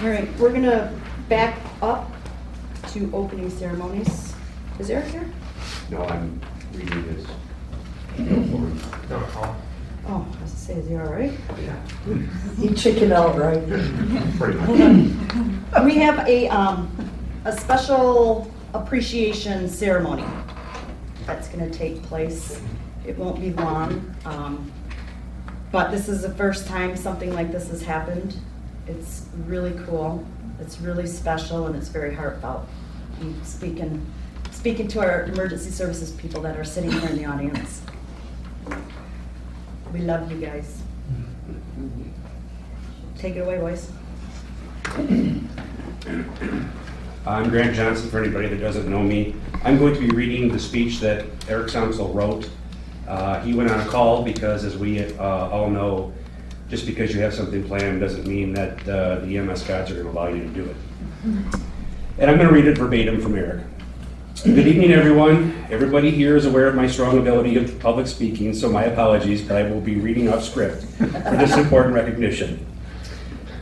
All right, we're gonna back up to opening ceremonies. Is Eric here? No, I'm reading his. Oh, I was gonna say, is he all right? Yeah. He chickened out, right? Pretty much. Hold on. We have a special appreciation ceremony that's gonna take place. It won't be long, but this is the first time something like this has happened. It's really cool, it's really special, and it's very heartfelt. I'm speaking to our emergency services people that are sitting here in the audience. We love you guys. Take it away, boys. I'm Grant Johnson, for anybody that doesn't know me. I'm going to be reading the speech that Eric Samsel wrote. He went on a call because, as we all know, just because you have something planned doesn't mean that the EMS gods are going to allow you to do it. And I'm going to read it verbatim from Eric. Good evening, everyone. Everybody here is aware of my strong ability of public speaking, so my apologies, but I will be reading off script for this important recognition.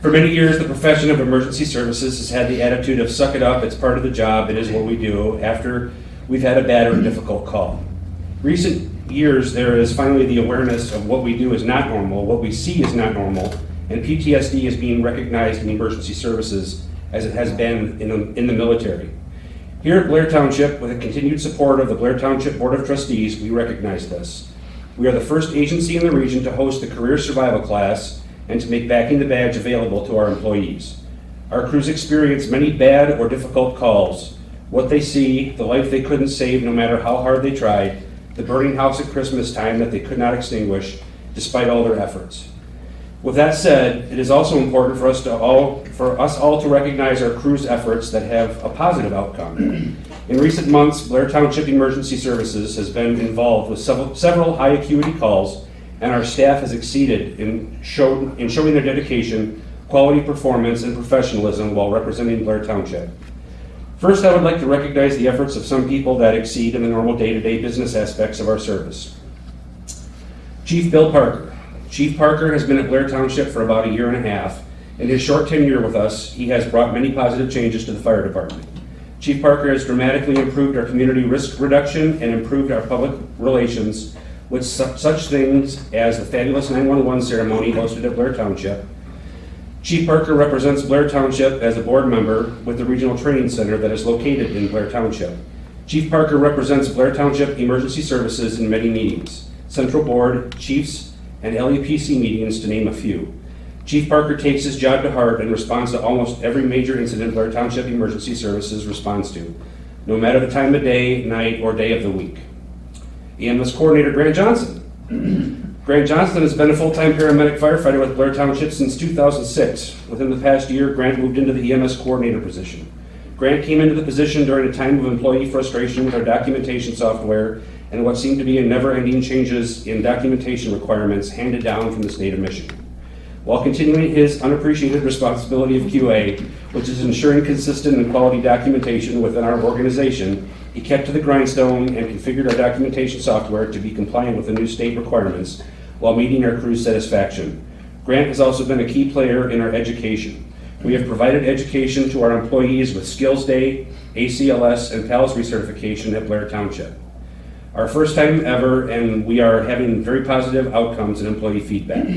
For many years, the profession of emergency services has had the attitude of suck it up, it's part of the job, it is what we do, after we've had a bad or difficult call. Recent years, there is finally the awareness of what we do is not normal, what we see is not normal, and PTSD is being recognized in emergency services as it has been in the military. Here at Blair Township, with the continued support of the Blair Township Board of Trustees, we recognize this. We are the first agency in the region to host the Career Survival Class and to make Backing the Badge available to our employees. Our crews experience many bad or difficult calls. What they see, the life they couldn't save no matter how hard they tried, the burning house at Christmas time that they could not extinguish despite all their efforts. With that said, it is also important for us all to recognize our crew's efforts that have a positive outcome. In recent months, Blair Township Emergency Services has been involved with several high acuity calls, and our staff has exceeded in showing their dedication, quality performance, and professionalism while representing Blair Township. First, I would like to recognize the efforts of some people that exceed in the normal day-to-day business aspects of our service. Chief Bill Parker. Chief Parker has been at Blair Township for about a year and a half. In his short tenure with us, he has brought many positive changes to the fire department. Chief Parker has dramatically improved our community risk reduction and improved our public relations with such things as the fabulous 911 ceremony hosted at Blair Township. Chief Parker represents Blair Township as a board member with the Regional Training Center that is located in Blair Township. Chief Parker represents Blair Township Emergency Services in many meetings, Central Board, Chiefs, and LEPC meetings, to name a few. Chief Parker takes his job to heart and responds to almost every major incident Blair Township Emergency Services responds to, no matter the time of day, night, or day of the week. EMS Coordinator Grant Johnson. Grant Johnson has been a full-time paramedic firefighter with Blair Township since 2006. Within the past year, Grant moved into the EMS Coordinator position. Grant came into the position during a time of employee frustration with our documentation software and what seemed to be a never-ending changes in documentation requirements handed down from the state of Michigan. While continuing his unappreciated responsibility of QA, which is ensuring consistent and quality documentation within our organization, he kept to the grindstone and configured our documentation software to be compliant with the new state requirements while meeting our crew's satisfaction. Grant has also been a key player in our education. We have provided education to our employees with Skills Day, ACLS, and PALS recertification at Blair Township. Our first time ever, and we are having very positive outcomes and employee feedback.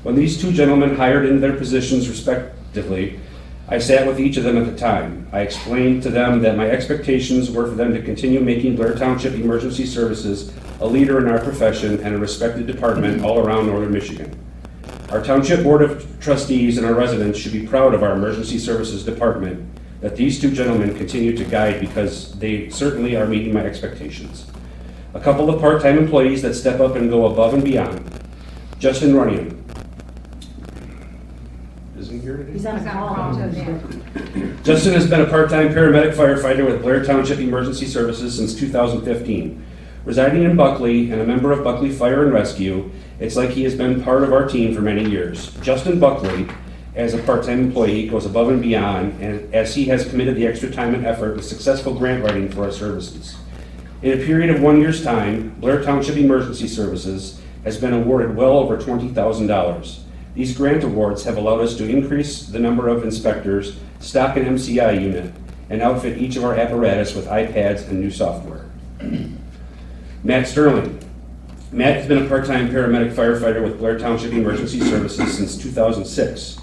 When these two gentlemen hired into their positions respectively, I sat with each of them at the time. I explained to them that my expectations were for them to continue making Blair Township Emergency Services a leader in our profession and a respected department all around northern Michigan. Our Township Board of Trustees and our residents should be proud of our Emergency Services Department that these two gentlemen continue to guide, because they certainly are meeting my expectations. A couple of part-time employees that step up and go above and beyond. Justin Runyon. Is he here today? He's on a call. Justin has been a part-time paramedic firefighter with Blair Township Emergency Services since 2015. Residing in Buckley and a member of Buckley Fire and Rescue, it's like he has been part of our team for many years. Justin Buckley, as a part-time employee, goes above and beyond, and as he has committed the extra time and effort with successful grant writing for our services. In a period of 1 year's time, Blair Township Emergency Services has been awarded well over $20,000. These grant awards have allowed us to increase the number of inspectors, stock an MCI unit, and outfit each of our apparatus with iPads and new software. Matt Sterling. Matt has been a part-time paramedic firefighter with Blair Township Emergency Services since 2006,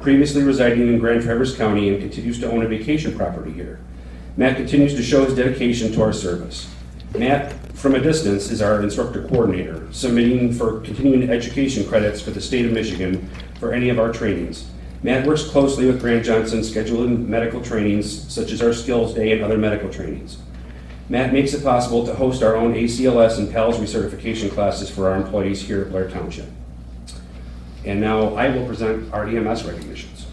previously residing in Grand Traverse County, and continues to own a vacation property here. Matt continues to show his dedication to our service. Matt, from a distance, is our instructor coordinator, submitting for continuing education credits for the state of Michigan for any of our trainings. Matt works closely with Grant Johnson, scheduling medical trainings such as our skills day and other medical trainings. Matt makes it possible to host our own ACLS and PALS recertification classes for our employees here at Blair Township. And now I will present our EMS recognitions.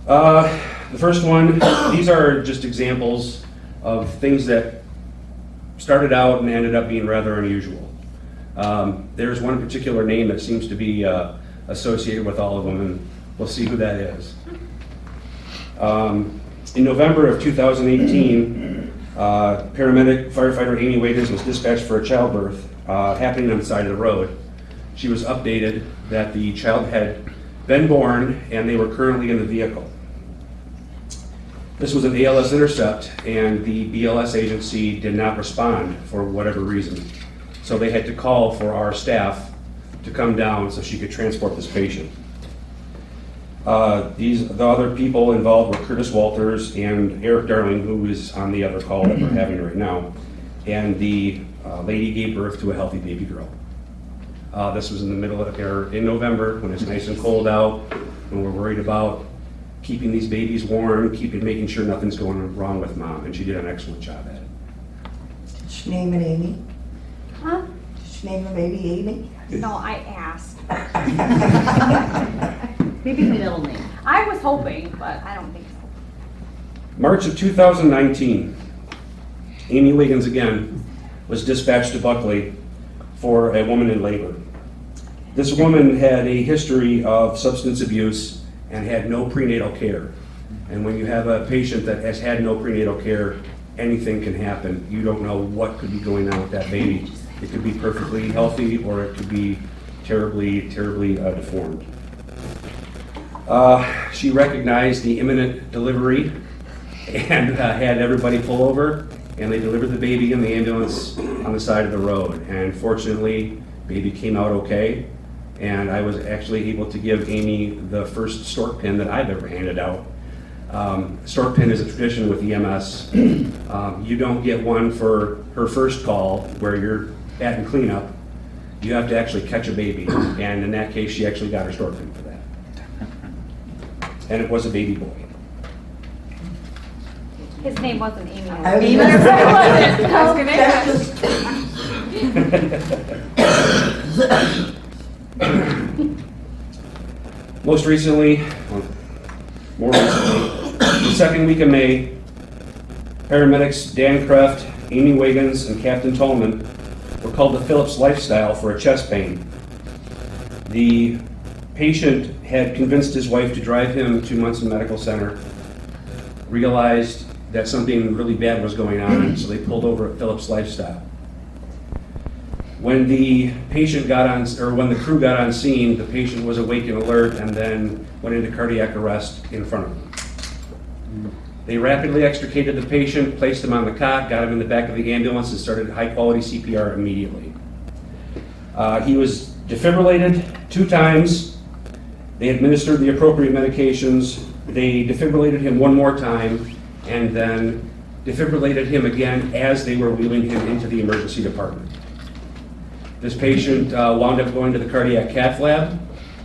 The first one, these are just examples of things that started out and ended up being rather unusual. There's one particular name that seems to be associated with all of them, and we'll see who that is. In November of 2018, paramedic firefighter Amy Wiggins was dispatched for a childbirth happening on the side of the road. She was updated that the child had been born and they were currently in the vehicle. This was an ALS intercept, and the BLS agency did not respond for whatever reason. So they had to call for our staff to come down so she could transport this patient. The other people involved were Curtis Walters and Eric Darling, who is on the other call that we're having right now. And the lady gave birth to a healthy baby girl. This was in the middle of, or in November, when it's nice and cold out, and we're worried about keeping these babies warm, making sure nothing's going wrong with mom, and she did an excellent job at it. Did she name it Amy? Huh? Did she name the baby Amy? No, I asked. Maybe the middle name. I was hoping, but I don't think so. March of 2019, Amy Wiggins again was dispatched to Buckley for a woman in labor. This woman had a history of substance abuse and had no prenatal care. And when you have a patient that has had no prenatal care, anything can happen. You don't know what could be going on with that baby. It could be perfectly healthy, or it could be terribly, terribly deformed. She recognized the imminent delivery and had everybody pull over, and they delivered the baby in the ambulance on the side of the road. And fortunately, baby came out okay. And I was actually able to give Amy the first stork pin that I've ever handed out. Stork pin is a tradition with EMS. You don't get one for her first call where you're batting cleanup. You have to actually catch a baby. And in that case, she actually got her stork pin for that. And it was a baby boy. His name wasn't Amy. I was Amy. gonna say- Most recently, or more recently, the second week of May, paramedics Dan Kreft, Amy Wiggins, and Captain Tolman were called to Phillips Lifestyle for a chest pain. The patient had convinced his wife to drive him to Munson Medical Center, realized that something really bad was going on, so they pulled over at Phillips Lifestyle. When the patient got on, or when the crew got on scene, the patient was awake and alert, and then went into cardiac arrest in front of them. They rapidly extricated the patient, placed him on the cot, got him in the back of the ambulance, and started high-quality CPR immediately. He was defibrillated 2 times. They administered the appropriate medications. They defibrillated him 1 more time, and then defibrillated him again as they were wheeling him into the emergency department. This patient wound up going to the cardiac cath lab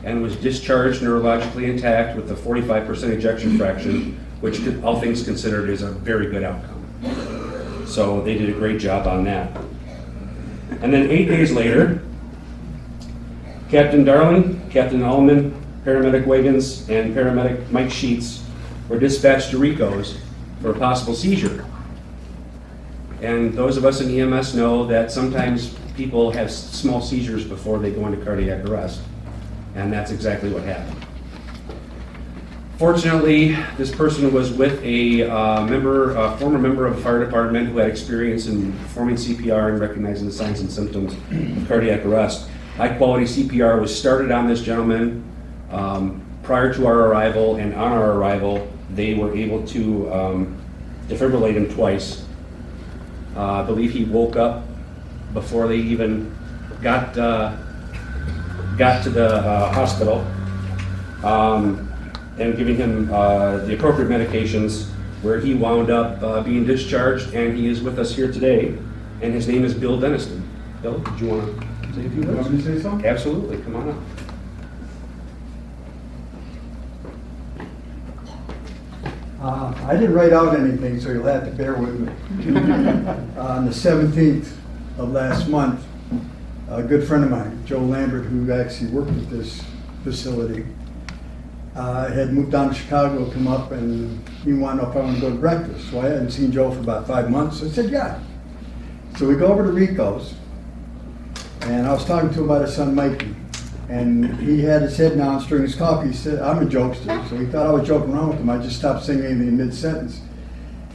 and was discharged neurologically intact with a 45% ejection fraction, which, all things considered, is a very good outcome. So they did a great job on that. And then 8 days later, Captain Darling, Captain Allman, paramedic Wiggins, and paramedic Mike Sheets were dispatched to Rico's for a possible seizure. And those of us in EMS know that sometimes people have small seizures before they go into cardiac arrest. And that's exactly what happened. Fortunately, this person was with a former member of a fire department who had experience in performing CPR and recognizing the signs and symptoms of cardiac arrest. High-quality CPR was started on this gentleman prior to our arrival, and on our arrival, they were able to defibrillate him twice. I believe he woke up before they even got to the hospital, and giving him the appropriate medications, where he wound up being discharged, and he is with us here today, and his name is Bill Denniston. Bill, did you want to say a few You words? want me to say something? Absolutely, come on up. I didn't write out anything, so you'll have to bear with me. On the 17th of last month, a good friend of mine, Joe Lambert, who actually worked at this facility, had moved down to Chicago to come up, and he wanted to know if I wanted to go to breakfast. So I hadn't seen Joe for about 5 months, so I said, yeah. So we go over to Rico's, and I was talking to him about his son Mikey, and he had his head down stirring his coffee. He said, I'm a jokester, so he thought I was joking around with him. I just stopped saying anything in mid-sentence.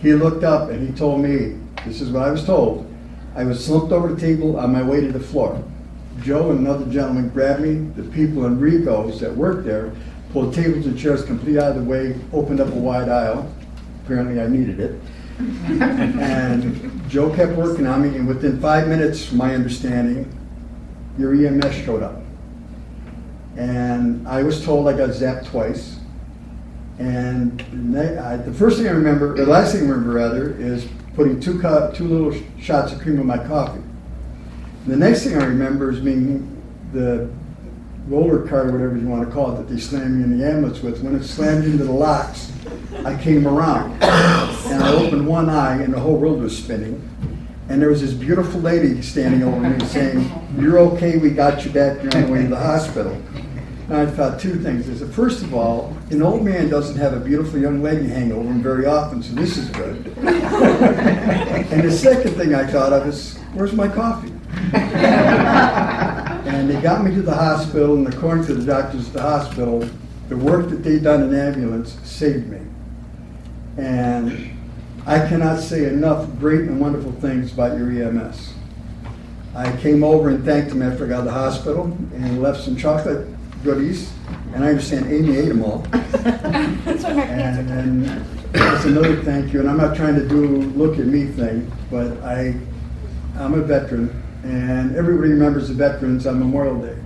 He looked up and he told me, this is what I was told, I was slumped over the table on my way to the floor. Joe and another gentleman grabbed me, the people in Rico's that worked there, pulled tables and chairs completely out of the way, opened up a wide aisle. Apparently I needed it. And Joe kept working on me, and within 5 minutes, from my understanding, your EMS showed up. And I was told I got zapped twice. And the first thing I remember, or last thing I remember rather, is putting two little shots of cream in my coffee. The next thing I remember is being the roller car, whatever you want to call it, that they slammed me in the ambulance with. When it slammed into the locks, I came around. And I opened one eye and the whole world was spinning. And there was this beautiful lady standing over me saying, you're okay, we got you back, you're on the way to the hospital. And I thought two things. I said, first of all, an old man doesn't have a beautiful young lady hang over him very often, so this is good. And the second thing I thought of is, where's my coffee? And they got me to the hospital, and according to the doctors at the hospital, the work that they'd done in ambulance saved me. And I cannot say enough great and wonderful things about your EMS. I came over and thanked them after I got out of the hospital and left some chocolate goodies, and I understand Amy ate them all. That's what my pants are. And that's another thank you, and I'm not trying to do a look at me thing, but I'm a veteran, and everybody remembers the veterans on Memorial Day.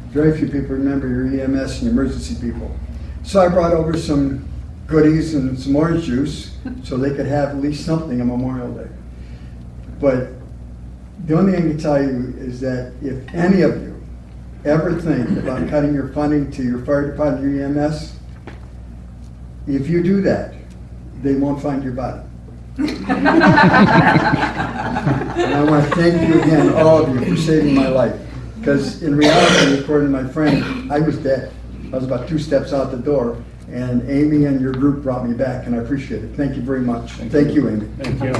Very few people remember your EMS and emergency people. So I brought over some goodies and some orange juice so they could have at least something on Memorial Day. But the only thing I can tell you is that if any of you ever think about cutting your funding to your fire department, your EMS, if you do that, they won't find your body. And I want to thank you again, all of you, for saving my life. Because in reality, according to my friend, I was dead. I was about 2 steps out the door, and Amy and your group brought me back, and I appreciate it. Thank you very much. Thank you, Amy. Thank you.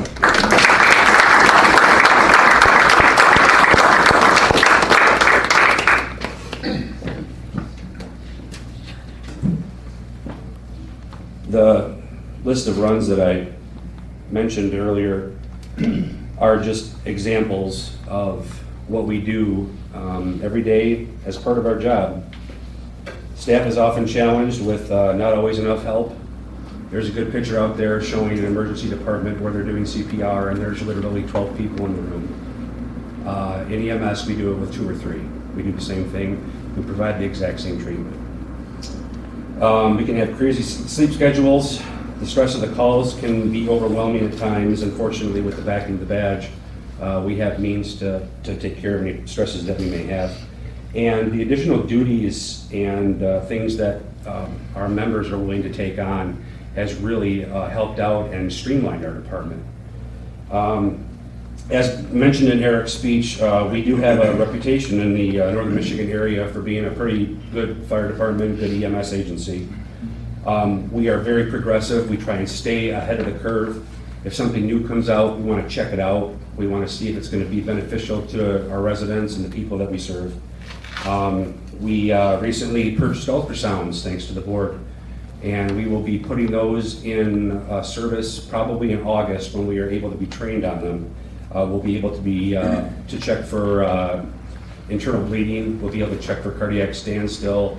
The list of runs that I mentioned earlier are just examples of what we do every day as part of our job. Staff is often challenged with not always enough help. There's a good picture out there showing an emergency department where they're doing CPR, and there's literally 12 people in the room. In EMS, we do it with 2 or 3. We do the same thing. We provide the exact same treatment. We can have crazy sleep schedules. The stress of the calls can be overwhelming at times. Unfortunately, with the backing of the badge, we have means to take care of any stresses that we may have. And the additional duties and things that our members are willing to take on has really helped out and streamlined our department. As mentioned in Eric's speech, we do have a reputation in the Northern Michigan area for being a pretty good fire department, good EMS agency. We are very progressive. We try and stay ahead of the curve. If something new comes out, we want to check it out. We want to see if it's going to be beneficial to our residents and the people that we serve. We recently purchased ultrasounds, thanks to the board, and we will be putting those in service probably in August when we are able to be trained on them. We'll be able to be to check for internal bleeding. We'll be able to check for cardiac standstill,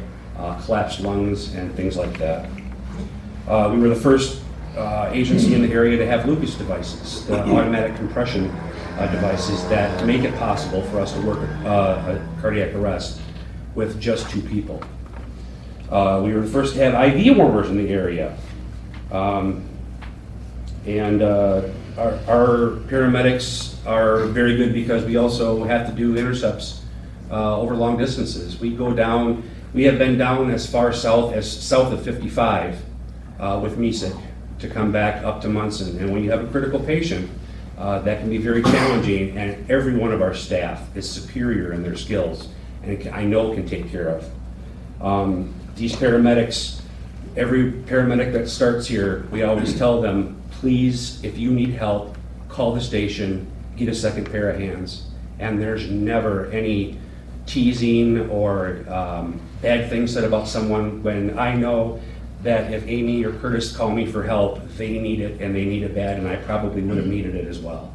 collapsed lungs, and things like that. We were the first agency in the area to have Lucas devices, the automatic compression devices that make it possible for us to work a cardiac arrest with just 2 people. We were the first to have IV warmers in the area. And our paramedics are very good because we also have to do intercepts over long distances. We have been down as far south as south of 55 with MESIC to come back up to Munson. And when you have a critical patient, that can be very challenging, and every one of our staff is superior in their skills, and I know can take care of. These paramedics, every paramedic that starts here, we always tell them, please, if you need help, call the station, get a second pair of hands. And there's never any teasing or bad things said about someone when I know that if Amy or Curtis call me for help, they need it and they need it bad, and I probably would have needed it as well.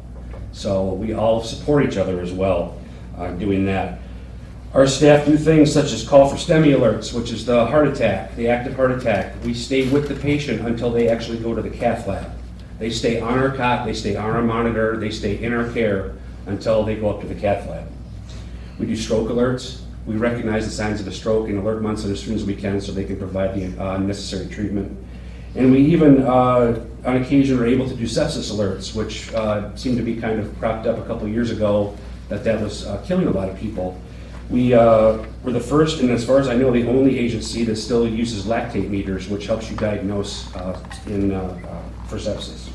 So we all support each other as well doing that. Our staff do things such as call for STEMI alerts, which is the heart attack, the active heart attack. We stay with the patient until they actually go to the cath lab. They stay on our cot, they stay on our monitor, they stay in our care until they go up to the cath lab. We do stroke alerts. We recognize the signs of a stroke and alert Munson as soon as we can so they can provide the necessary treatment. And we even, on occasion, are able to do sepsis alerts, which seemed to be kind of propped up a couple of years ago that was killing a lot of people. We were the first, and as far as I know, the only agency that still uses lactate meters, which helps you diagnose for sepsis.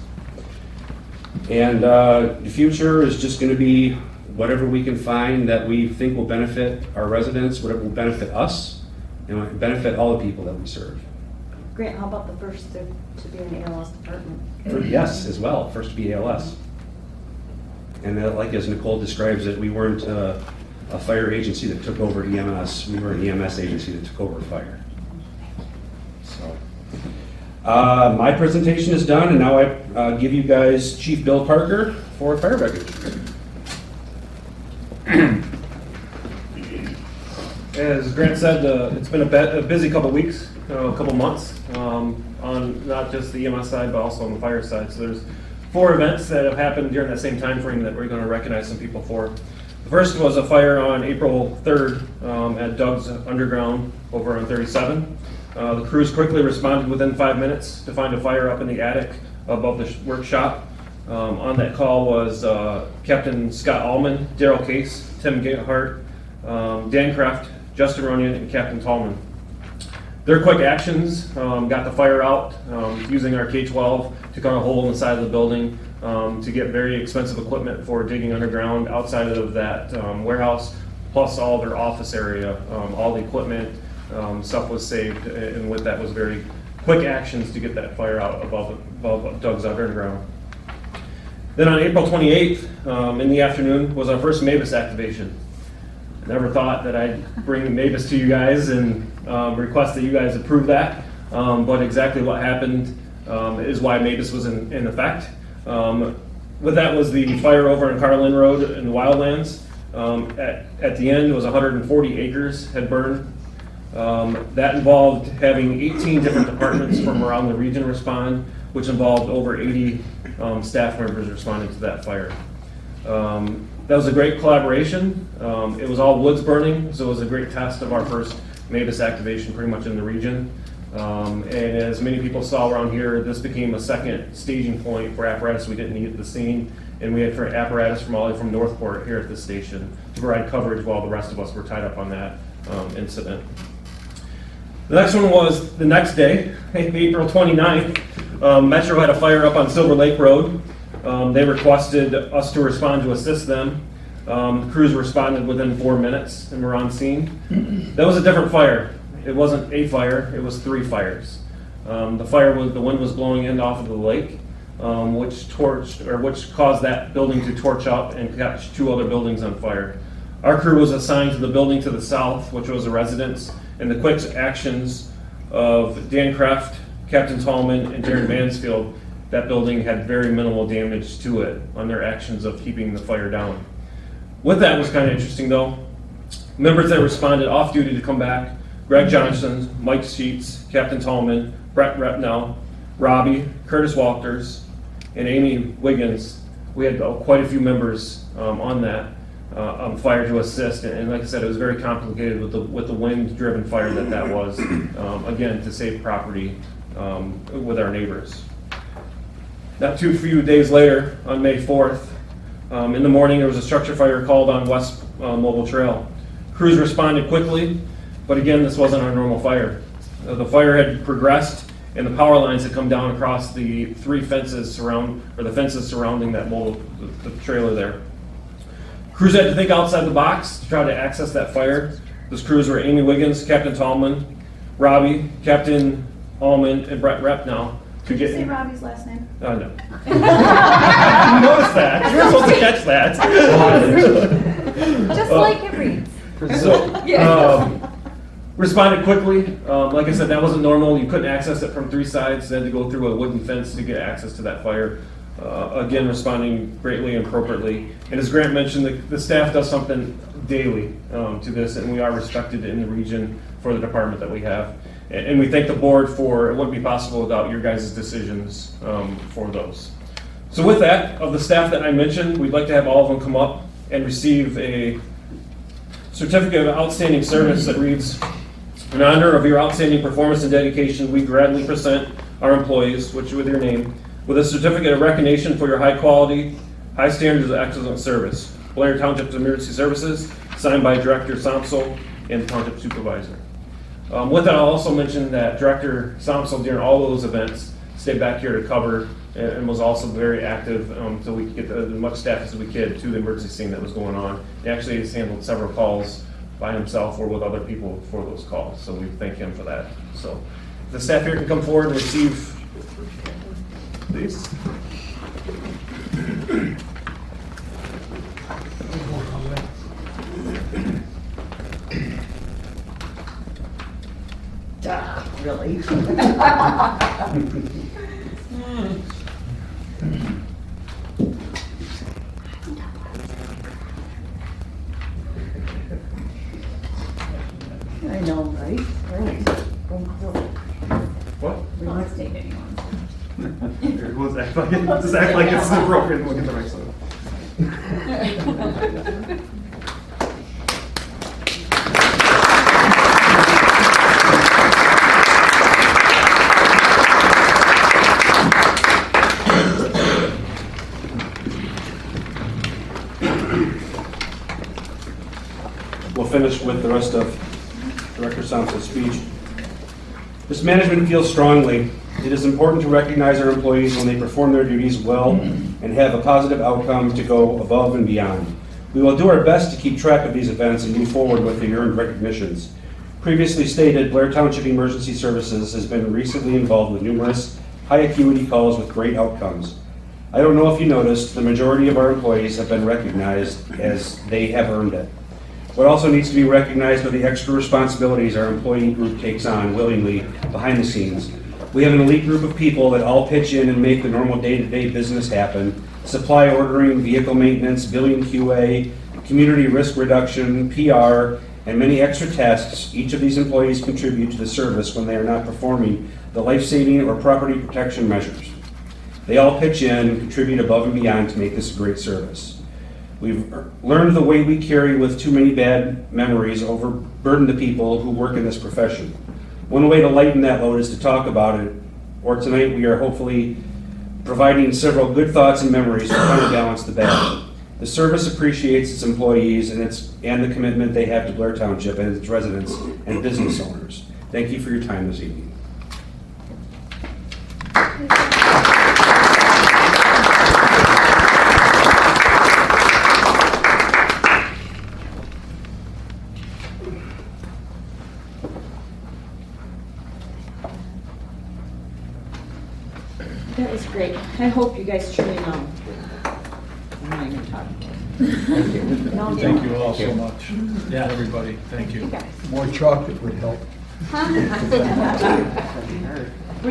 And the future is just going to be whatever we can find that we think will benefit our residents, whatever will benefit us, and benefit all the people that we serve. Grant, how about the first to be in the ALS department? Yes, as well, first to be ALS. And like as Nicole describes it, we weren't a fire agency that took over EMS, we were an EMS agency that took over fire. So, my presentation is done, and now I give you guys Chief Bill Parker for fire wreckage. As Grant said, it's been a busy couple weeks, a couple months, on not just the EMS side, but also on the fire side. So there's 4 events that have happened during that same time frame that we're going to recognize some people for. The first was a fire on April 3rd at Doug's Underground over on 37. The crews quickly responded within 5 minutes to find a fire up in the attic above the workshop. On that call was Captain Scott Allman, Daryl Case, Tim Gahart, Dan Kraft, Justin Runyon, and Captain Tallman. Their quick actions got the fire out using our K-12 to cut a hole in the side of the building to get very expensive equipment for digging underground outside of that warehouse, plus all their office area. All the equipment, stuff was saved, and with that was very quick actions to get that fire out above Doug's Underground. Then on April 28th in the afternoon was our first MABUS activation. Never thought that I'd bring MABUS to you guys and request that you guys approve that, but exactly what happened is why MABUS was in effect. With that was the fire over on Carlin Road in the Wildlands. At the end, it was 140 acres had burned. That involved having 18 different departments from around the region respond, which involved over 80 staff members responding to that fire. That was a great collaboration. It was all woods burning, so it was a great test of our first MABUS activation pretty much in the region. And as many people saw around here, this became a second staging point for apparatus we didn't need at the scene, and we had for apparatus from all the way from Northport here at this station to provide coverage while the rest of us were tied up on that incident. The next one was the next day, April 29th. Metro had a fire up on Silver Lake Road. They requested us to respond to assist them. The crews responded within 4 minutes and were on scene. That was a different fire. It wasn't a fire, it was 3 fires. The wind was blowing in off of the lake, which caused that building to torch up and catch 2 other buildings on fire. Our crew was assigned to the building to the south, which was a residence, and the quick actions of Dan Kraft, Captain Tallman, and Darren Mansfield, that building had very minimal damage to it on their actions of keeping the fire down. With that was kind of interesting though. Members that responded off duty to come back: Greg Johnson, Mike Sheets, Captain Tallman, Brett Repnell, Robbie, Curtis Walters, and Amy Wiggins. We had quite a few members on that fire to assist, and like I said, it was very complicated with the wind-driven fire that was. Again, to save property with our neighbors. Not too few days later, on May 4th, in the morning, there was a structure fire called on West Mobile Trail. Crews responded quickly, but again, this wasn't our normal fire. The fire had progressed, and the power lines had come down across the fences surrounding that the trailer there. Crews had to think outside the box to try to access that fire. Those crews were Amy Wiggins, Captain Tallman, Robbie, Captain Allman, and Brett Repnell. Did you say Robbie's last name? No. You noticed that. You were supposed to catch that. Just like it reads. So, responded quickly. Like I said, that wasn't normal. You couldn't access it from three sides. They had to go through a wooden fence to get access to that fire. Again, responding greatly and appropriately. And as Grant mentioned, the staff does something daily to this, and we are respected in the region for the department that we have. And we thank the board for, it wouldn't be possible without your guys' decisions for those. So with that, of the staff that I mentioned, we'd like to have all of them come up and receive a certificate of outstanding service that reads, "In honor of your outstanding performance and dedication, we gladly present our employees," which with your name, "with a certificate of recognition for your high quality, high standards of excellent service. Blair Township's Emergency Services, signed by Director Samsel and Township Supervisor." With that, I'll also mention that Director Samsel, during all those events, stayed back here to cover and was also very active so we could get as much staff as we could to the emergency scene that was going on. He actually has handled several calls by himself or with other people for those calls, so we thank him for that. So if the staff here can come forward and receive these. Duh, really? I know, right? Right. What? We won't state anyone. Just act like it's appropriate and we'll get the right stuff. We'll finish with the rest of Director Samsel's speech. This management feels strongly it is important to recognize our employees when they perform their duties well and have a positive outcome to go above and beyond. We will do our best to keep track of these events and move forward with the earned recognitions. Previously stated, Blair Township Emergency Services has been recently involved with numerous high acuity calls with great outcomes. I don't know if you noticed, the majority of our employees have been recognized as they have earned it. What also needs to be recognized are the extra responsibilities our employee group takes on willingly behind the scenes. We have an elite group of people that all pitch in and make the normal day-to-day business happen. Supply ordering, vehicle maintenance, billing QA, community risk reduction, PR, and many extra tasks. Each of these employees contribute to the service when they are not performing the life-saving or property protection measures. They all pitch in and contribute above and beyond to make this a great service. We've learned the way we carry with too many bad memories overburden the people who work in this profession. One way to lighten that load is to talk about it, or tonight we are hopefully providing several good thoughts and memories to counterbalance the bad. The service appreciates its employees and the commitment they have to Blair Township and its residents and business owners. Thank you for your time this evening. That was great. I hope you guys truly know. I'm not even talking. Thank you all so much. Yeah, everybody, thank you. More chocolate would help.